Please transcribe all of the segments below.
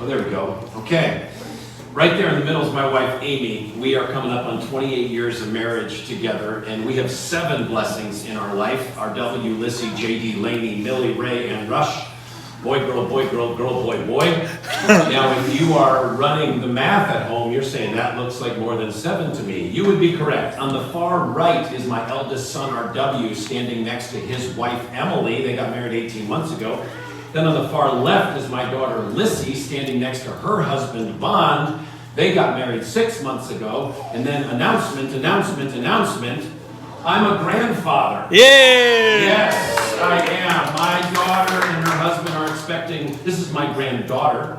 Oh, there we go. Okay. Right there in the middle is my wife, Amy. We are coming up on 28 years of marriage together, and we have 7 blessings in our life. Our W, Lissy, J.D., Laney, Millie, Ray, and Rush. Boy, girl, boy, girl, girl, boy, boy. Now, if you are running the math at home, you're saying that looks like more than 7 to me. You would be correct. On the far right is my eldest son, our W, standing next to his wife, Emily. They got married 18 months ago. Then on the far left is my daughter, Lissy, standing next to her husband, Bond. They got married 6 months ago. And then announcement, I'm a grandfather. Yay! Yes, I am. My daughter and her husband are expecting, this is my granddaughter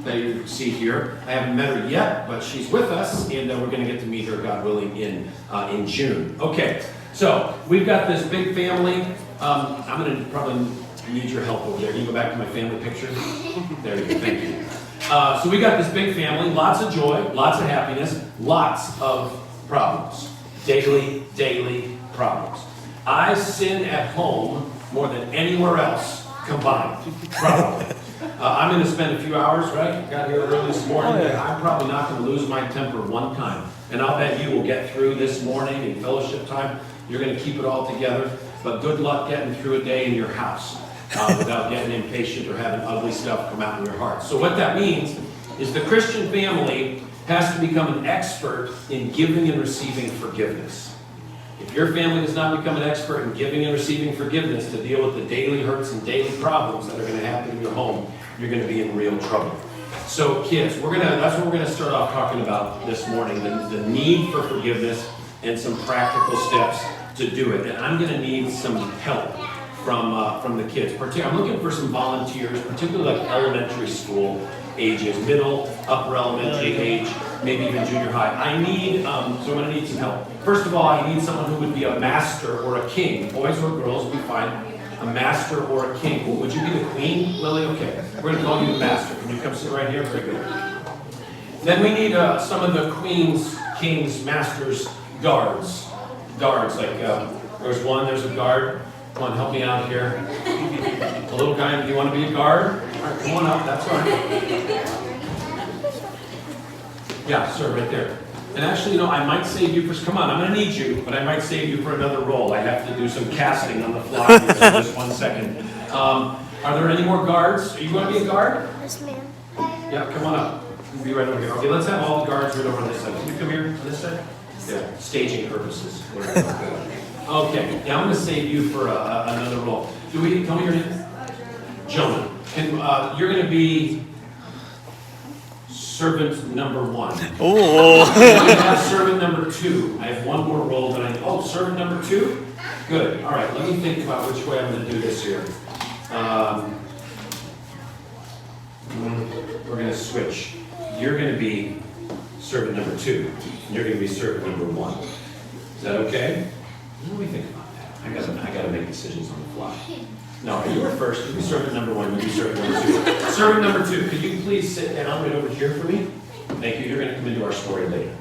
that you see here. I haven't met her yet, but she's with us, and we're going to get to meet her, God willing, in June. Okay, so we've got this big family. I'm going to probably need your help over there. Can you go back to my family picture? There you go, thank you. So we got this big family, lots of joy, lots of happiness, lots of problems. Daily problems. I sin at home more than anywhere else combined, probably. I'm going to spend a few hours, right? Got here early this morning. Oh, yeah. I'm probably not going to lose my temper one time. And I'll bet you will get through this morning in fellowship time. You're going to keep it all together. But good luck getting through a day in your house without getting impatient or having ugly stuff come out in your heart. So what that means is the Christian family has to become an expert in giving and receiving forgiveness. If your family does not become an expert in giving and receiving forgiveness to deal with the daily hurts and daily problems that are going to happen in your home, you're going to be in real trouble. So kids, that's what we're going to start off talking about this morning, the need for forgiveness and some practical steps to do it. And I'm going to need some help from the kids. I'm looking for some volunteers, particularly like elementary school ages, middle, upper elementary age, maybe even junior high. I need, so I'm going to need some help. First of all, I need someone who would be a master or a king. Boys or girls will be fine. A master or a king. Ooh, would you be the queen, Lily? Okay. We're going to call you the master. Can you come sit right here? Very good. Then we need some of the queens, kings, masters, guards. Guards, like there's a guard. Come on, help me out here. A little guy, do you want to be a guard? All right, come on up, that's all right. Yeah, sir, right there. And actually, I might save you for, come on, I'm going to need you, but I might save you for another role. I have to do some casting on the fly here, so just 1 second. Are there any more guards? Are you going to be a guard? Yes, ma'am. Yeah, come on up. You can be right over here. Okay, let's have all the guards right over on this side. Can you come here on this side? Yeah, staging purposes. Okay, yeah, I'm going to save you for another role. Tell me your name? Jonah. And you're going to be servant number 1. Oh. I have servant number 2. I have one more role that servant number 2? Good. All right, let me think about which way I'm going to do this here. We're going to switch. You're going to be servant number 2. And you're going to be servant number 1. Is that okay? What do we think about that? I gotta make decisions on the fly. No, you were first. You be servant number 1. You be servant number 2. Servant number 2, could you please sit down right over here for me? Thank you. You're going to come into our story later.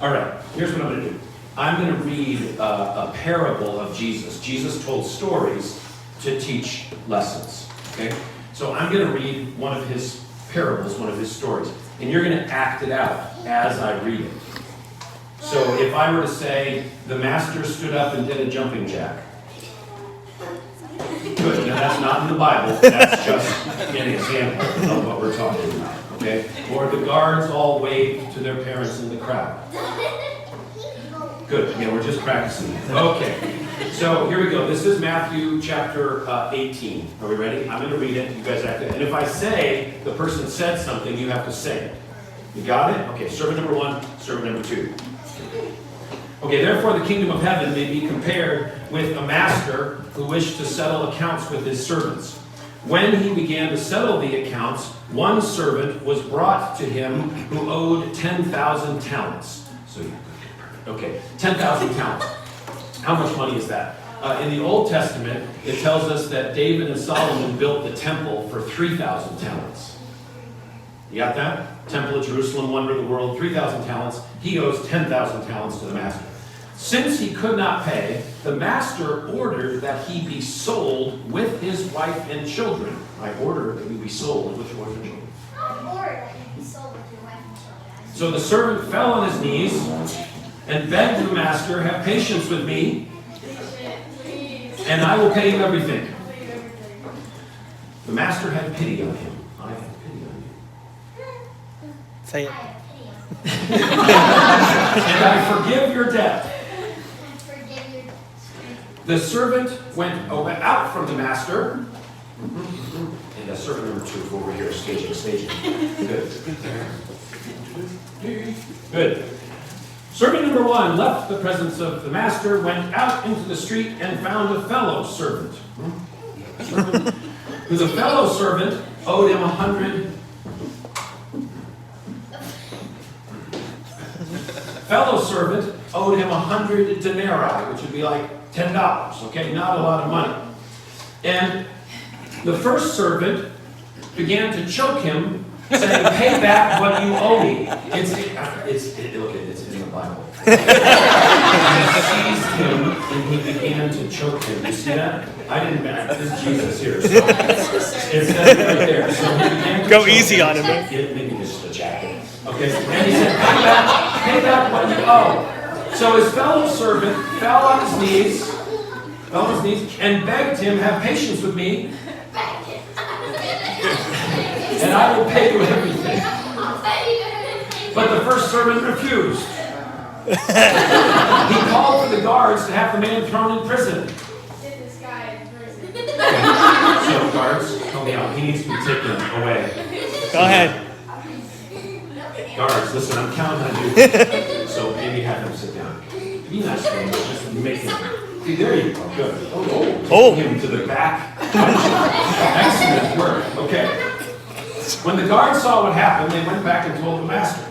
All right. Here's what I'm going to do. I'm going to read a parable of Jesus. Jesus told stories to teach lessons. Okay. So I'm going to read one of his parables, one of his stories, and you're going to act it out as I read it. So if I were to say, the master stood up and did a jumping jack. Good, now that's not in the Bible, that's just an example of what we're talking about, okay? Or the guards all waved to their parents in the crowd. Good, yeah, we're just practicing. Okay, so here we go. This is Matthew chapter 18. Are we ready? I'm going to read it, you guys act it. And if I say the person said something, you have to say it. You got it? Okay, servant number 1, servant number 2. Okay, therefore the kingdom of heaven may be compared with a master who wished to settle accounts with his servants. When he began to settle the accounts, one servant was brought to him who owed 10,000 talents. Okay, 10,000 talents. How much money is that? In the Old Testament, it tells us that David and Solomon built the temple for 3,000 talents. You got that? Temple of Jerusalem, wonder of the world, 3,000 talents. He owes 10,000 talents to the master. Since he could not pay, the master ordered that he be sold with his wife and children. I order that he be sold with his wife and children. So the servant fell on his knees and begged the master, have patience with me, and I will pay you everything. The master had pity on him. I have pity on you. Say it. And I forgive your debt. The servant went out from the master. And servant number 2 over here, staging. Good. Servant number 1 left the presence of the master, went out into the street, and found a fellow servant. Who's a fellow servant owed him 100. Fellow servant owed him 100 denarii, which would be like $10. Okay, not a lot of money. And the first servant began to choke him, saying, "Pay back what you owe me." It's in the Bible. He seized him and he began to choke him. You see that? I didn't. This is Jesus here. So it says it right there. So he began to go choke easy him. on him. Maybe just a jacket. Okay. And he said, "Pay back what you owe." So his fellow servant fell on his knees, and begged him, "Have patience with me, and I will pay you everything." But the first servant refused. He called for the guards to have the man thrown in prison. So guards, help me out. He needs to be taken away. Go ahead. Guards, listen, I'm counting on you. So maybe have him sit down. Be nice to him, just make him. See, there you go. Good. Oh. Take him to the back. Excellent work. Okay. When the guards saw what happened, they went back and told the master.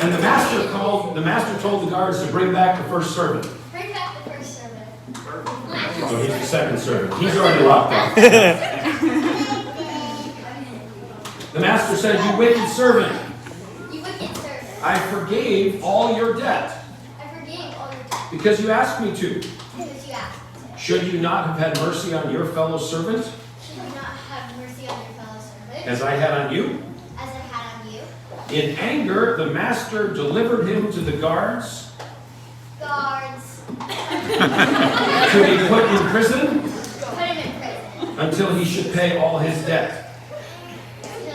And the master told the guards to bring back the first servant. Bring back the first servant. Oh, he's the second servant. He's already locked up. The master said, "You wicked servant. You wicked servant. I forgave all your debt I forgave all your debt because you asked me to. because you asked me to. Should you not have had mercy on your fellow servant Should you not have mercy on your fellow servant as I had on you?" as I had on you? In anger, the master delivered him to the guards Guards, to be put in prison put him in prison until he should pay all his debt.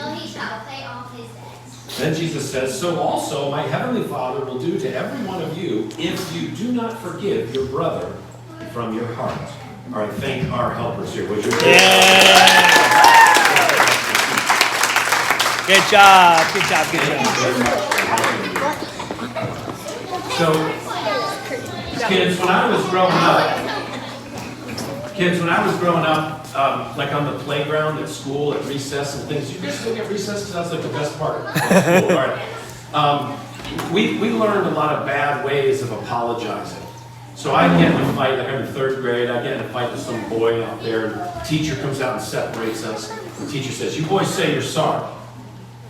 till he shall pay all his debts. Then Jesus says, "So also my heavenly Father will do to every one of you if you do not forgive your brother from your heart." All right, thank our helpers here. Would you? Yeah. Good job. Good job. Good Thank job. you very much for helping me. So, kids, when I was growing up, like on the playground at school, at recess and things, you guys still get recess? Because that's like the best part of school. All right. We learned a lot of bad ways of apologizing. So I'd get in a fight, like I'm in 3rd grade, I'd get in a fight with some boy out there, and the teacher comes out and separates us. The teacher says, "You boys say you're sorry."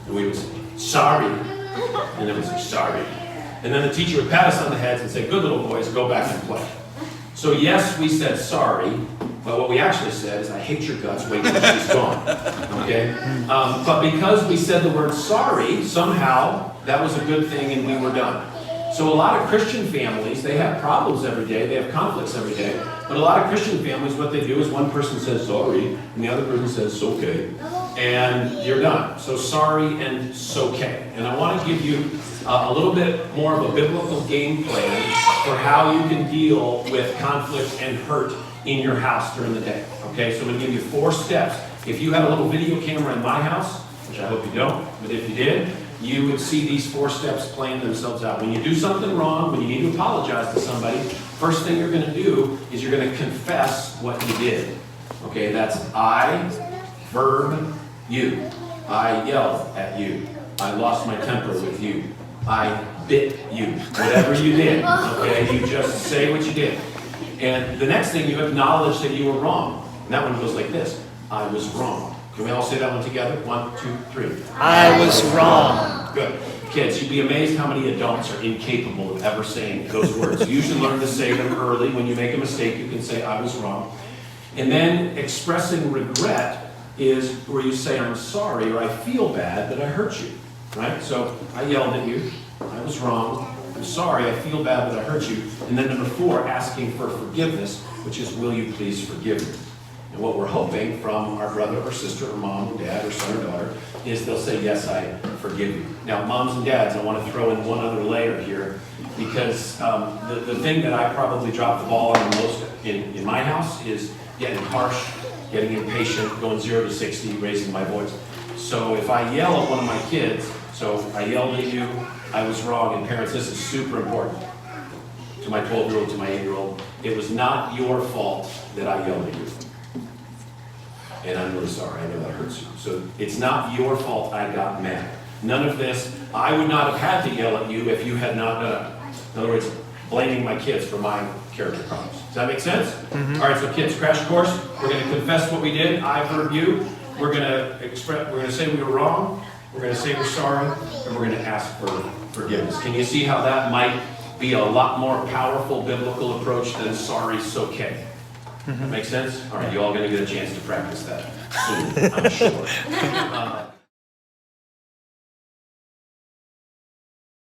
And we would say, "Sorry." And then we'd say, "Sorry." And then the teacher would pat us on the heads and say, "Good little boys, go back and play." So yes, we said sorry, but what we actually said is, "I hate your guts, wait till she's gone." Okay? But because we said the word sorry, somehow that was a good thing and we were done. So a lot of Christian families, they have problems every day, they have conflicts every day. But a lot of Christian families, what they do is one person says sorry, and the other person says "okay," and you're done. So sorry and "okay." And I want to give you a little bit more of a biblical game plan for how you can deal with conflict and hurt in your house during the day. Okay, so I'm going to give you 4 steps. If you had a little video camera in my house, which I hope you don't, but if you did, you would see these 4 steps playing themselves out. When you do something wrong, when you need to apologize to somebody, first thing you're going to do is you're going to confess what you did. Okay, that's I, verb, you. I yelled at you. I lost my temper with you. I bit you. Whatever you did, okay, you just say what you did. And the next thing, you acknowledge that you were wrong. And that one goes like this: I was wrong. Can we all say that one together? 1, 2, 3. I was wrong. Good. Kids, you'd be amazed how many adults are incapable of ever saying those words. You usually learn to say them early. When you make a mistake, you can say, "I was wrong." And then expressing regret is where you say, I'm sorry, or I feel bad that I hurt you, right? So I yelled at you, I was wrong, I'm sorry, I feel bad that I hurt you. And then number 4, asking for forgiveness, which is, will you please forgive me? And what we're hoping from our brother or sister or mom or dad or son or daughter is they'll say, yes, I forgive you. Now, moms and dads, I want to throw in one other layer here, because the thing that I probably dropped the ball on the most in my house is getting harsh, getting impatient, going 0 to 60, raising my voice. So if I yell at one of my kids, so I yelled at you, I was wrong, and parents, this is super important. To my 12-year-old, to my 8-year-old, it was not your fault that I yelled at you. And I'm really sorry, I know that hurts you. So it's not your fault I got mad. None of this, I would not have had to yell at you if you had not done it. In other words, blaming my kids for my character problems. Does that make sense? Mm-hmm. All right, so kids, crash course. We're going to confess what we did. I've heard you. We're going to say we were wrong. We're going to say we're sorry, and we're going to ask for forgiveness. Can you see how that might be a lot more powerful biblical approach than sorry's okay? That makes sense? All right, you all going to get a chance to practice that soon, I'm sure.